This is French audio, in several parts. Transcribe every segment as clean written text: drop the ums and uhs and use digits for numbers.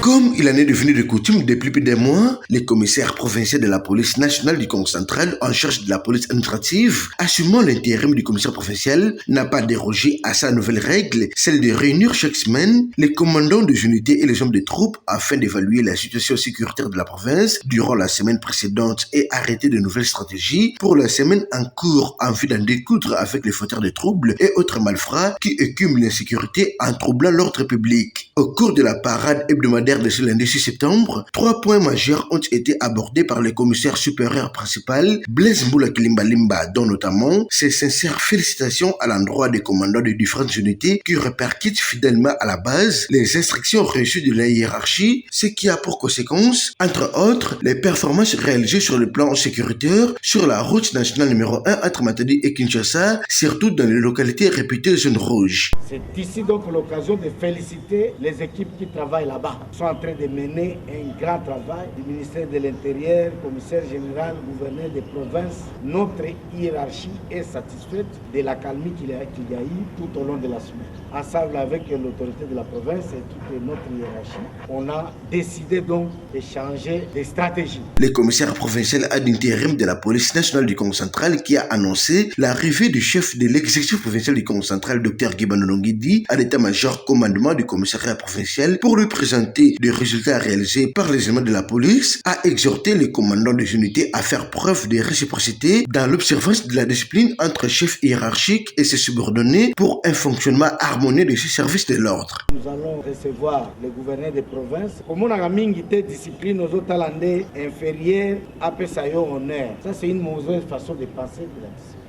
Comme il en est devenu de coutume depuis plus d'un mois, le commissaire provincial de la police nationale du Congo central en charge de la police administrative, assumant l'intérim du commissaire provincial, n'a pas dérogé à sa nouvelle règle, celle de réunir chaque semaine les commandants des unités et les hommes de troupes afin d'évaluer la situation sécuritaire de la province durant la semaine précédente et arrêter de nouvelles stratégies pour la semaine en cours en vue d'en découdre avec les fauteurs de troubles et autres malfrats qui écument l'insécurité en troublant l'ordre public. Au cours de la parade hebdomadaire de ce lundi 6 septembre, 3 points majeurs ont été abordés par le commissaire supérieur principal Blaise Mboula Kilimbalimba, dont notamment ses sincères félicitations à l'endroit des commandants de différentes unités qui répercutent fidèlement à la base les instructions reçues de la hiérarchie, ce qui a pour conséquence, entre autres, les performances réalisées sur le plan sécuritaire sur la route nationale numéro 1 entre Matadi et Kinshasa, surtout dans les localités réputées zone rouge. C'est ici donc l'occasion de féliciter les équipes qui travaillent là-bas. Ils sont en train de mener un grand travail du ministère de l'Intérieur, commissaire général, gouverneur des provinces. Notre hiérarchie est satisfaite de la calmie qu'il y a eu tout au long de la semaine. Ensemble avec l'autorité de la province et toute notre hiérarchie, on a décidé donc de changer de stratégie. Le commissaire provincial ad intérim de la police nationale du Congo central qui a annoncé l'arrivée du chef de l'exécutif provincial du Congo central, Dr Guy Banonongidi, à l'état-major commandement du commissariat provincial pour lui présenter des résultats réalisés par les éléments de la police, a exhorté les commandants des unités à faire preuve de réciprocité dans l'observance de la discipline entre chefs hiérarchiques et ses subordonnés pour un fonctionnement harmonieux de ces services de l'ordre. Nous allons recevoir le gouverneur des provinces. Comme on a une discipline aux autres Thaïlandais inférieurs à Pesayo honneur. Ça, c'est une mauvaise façon de penser de la discipline.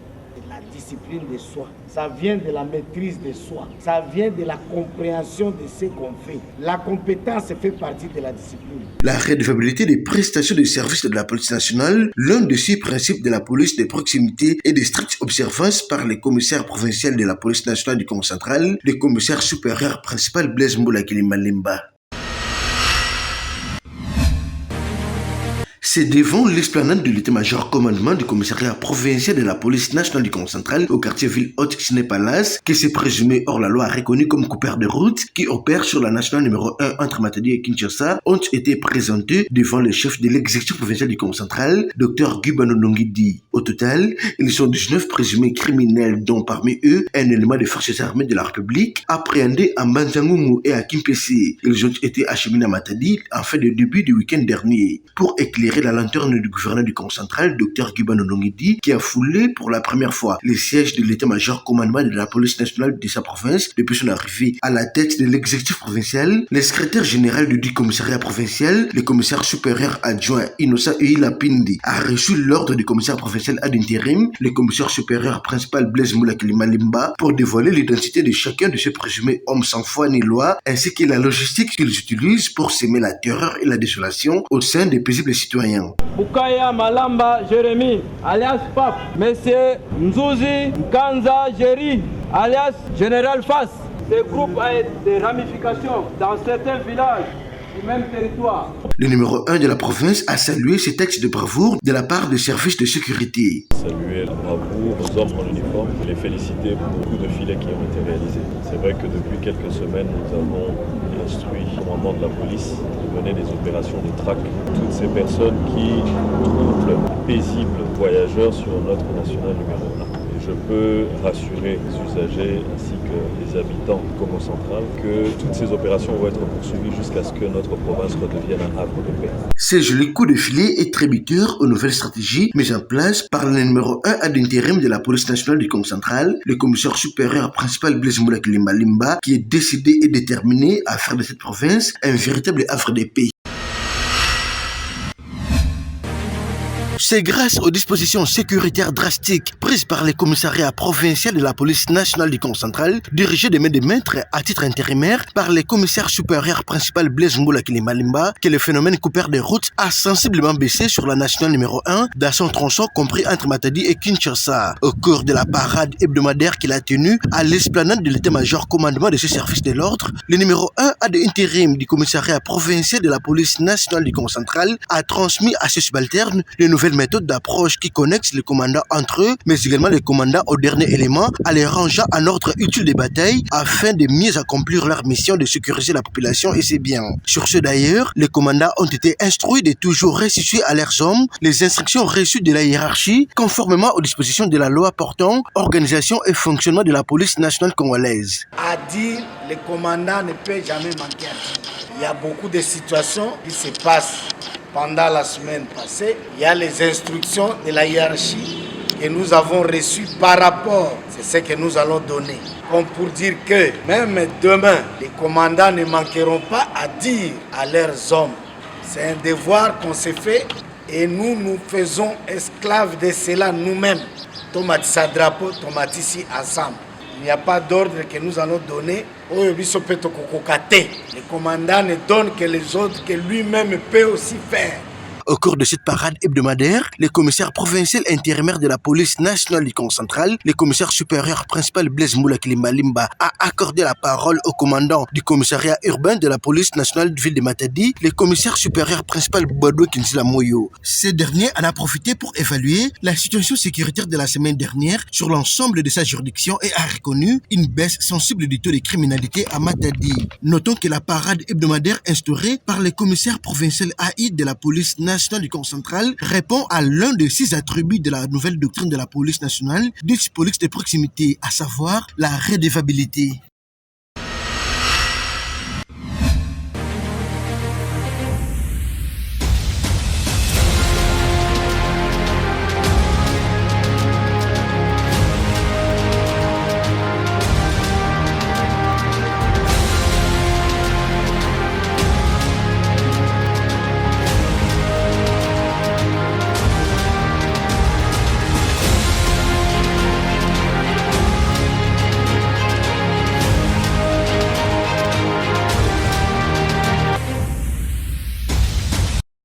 La discipline de soi, ça vient de la maîtrise de soi, ça vient de la compréhension de ce qu'on fait. La compétence fait partie de la discipline. La redevabilité des prestations de services de la police nationale, l'un de ces principes de la police de proximité et de stricte observance par les commissaires provinciaux de la police nationale du Congo central, le commissaire supérieur principal Blaise Mboula Kilimbalimba. C'est devant l'esplanade de l'état-major commandement du commissariat provincial de la police nationale du Congo central au quartier ville haute Ciné Palace que ces présumés hors la loi reconnus comme coupeurs de route qui opèrent sur la nationale numéro 1 entre Matadi et Kinshasa ont été présentés devant le chef de l'exécutif provincial du Congo central, Dr Guy Banonongidi. Au total, ils sont 19 présumés criminels dont parmi eux un élément des forces armées de la République appréhendé à Manzangoumou et à Kimpese. Ils ont été acheminés à Matadi en fin de début du week-end dernier pour éclairer la lanterne du gouverneur du Congo central, Dr Guy Banonongidi, qui a foulé pour la première fois les sièges de l'état-major commandement de la police nationale de sa province depuis son arrivée à la tête de l'exécutif provincial. Le secrétaire général du commissariat provincial, le commissaire supérieur adjoint Innocent Eila Pindi, a reçu l'ordre du commissaire provincial ad intérim, le commissaire supérieur principal Blaise Mboula Kilimbalimba, pour dévoiler l'identité de chacun de ces présumés hommes sans foi ni loi, ainsi que la logistique qu'ils utilisent pour semer la terreur et la désolation au sein des paisibles citoyens. Bukaya Malamba Jérémy, alias Pap, Monsieur Nzouzi Nkanza Jerry, alias Général Fass. Ce groupe a des ramifications dans certains villages du même territoire. Le numéro 1 de la province a salué ces textes de bravoure de la part des services de sécurité. Saluer la bravoure aux hommes en uniforme et les féliciter pour beaucoup de filets qui ont été réalisés. C'est vrai que depuis quelques semaines, nous avons instruit le commandant de la police de mener des opérations de traque. Toutes ces personnes qui troublent paisibles voyageurs sur notre national numéro 1. Je peux rassurer les usagers ainsi que les habitants du Congo central que toutes ces opérations vont être poursuivies jusqu'à ce que notre province redevienne un havre de paix. Ces jolis coups de filet est tributaire aux nouvelles stratégies mises en place par le numéro 1 ad intérim de la police nationale du Congo central, le commissaire supérieur principal Blaise Mboula Kilimbalimba, qui est décidé et déterminé à faire de cette province un véritable havre de paix. C'est grâce aux dispositions sécuritaires drastiques prises par les commissariats provinciaux de la police nationale du Congo central, dirigés de main de maître à titre intérimaire par les commissaires supérieurs principal Blaise Mboula Kilimbalimba, que le phénomène coupeur des routes a sensiblement baissé sur la nationale numéro 1 dans son tronçon compris entre Matadi et Kinshasa. Au cours de la parade hebdomadaire qu'il a tenue à l'esplanade de l'état-major commandement de ce service de l'ordre, le numéro 1 ad intérim du commissariat provincial de la police nationale du Congo central a transmis à ses subalternes les nouvelles méthode d'approche qui connecte les commandants entre eux, mais également les commandants au dernier élément, en les rangeant en ordre utile des batailles afin de mieux accomplir leur mission de sécuriser la population et ses biens. Sur ce d'ailleurs, les commandants ont été instruits de toujours restituer à leurs hommes les instructions reçues de la hiérarchie conformément aux dispositions de la loi portant organisation et fonctionnement de la police nationale congolaise. À dire, le commandant ne peut jamais manquer à dire. Il y a beaucoup de situations qui se passent pendant la semaine passée. Il y a les instructions de la hiérarchie que nous avons reçues par rapport, c'est ce que nous allons donner. Comme pour dire que même demain, les commandants ne manqueront pas à dire à leurs hommes. C'est un devoir qu'on s'est fait et nous faisons esclaves de cela nous-mêmes. Tomati sa drapeau, tomati si ensemble. Il n'y a pas d'ordre que nous allons donner. Le commandant ne donne que les autres que lui-même peut aussi faire. Au cours de cette parade hebdomadaire, le commissaire provincial intérimaire de la police nationale du Congo central, le commissaire supérieur principal Blaise Moula Kilimbalimba, a accordé la parole au commandant du commissariat urbain de la police nationale de ville de Matadi, le commissaire supérieur principal Boudou Kinsila Moyo. Ce dernier en a profité pour évaluer la situation sécuritaire de la semaine dernière sur l'ensemble de sa juridiction et a reconnu une baisse sensible du taux de criminalité à Matadi. Notons que la parade hebdomadaire instaurée par le commissaire provincial AI de la police nationale du Congo central répond à l'un des 6 attributs de la nouvelle doctrine de la police nationale, dite police de proximité, à savoir la redevabilité.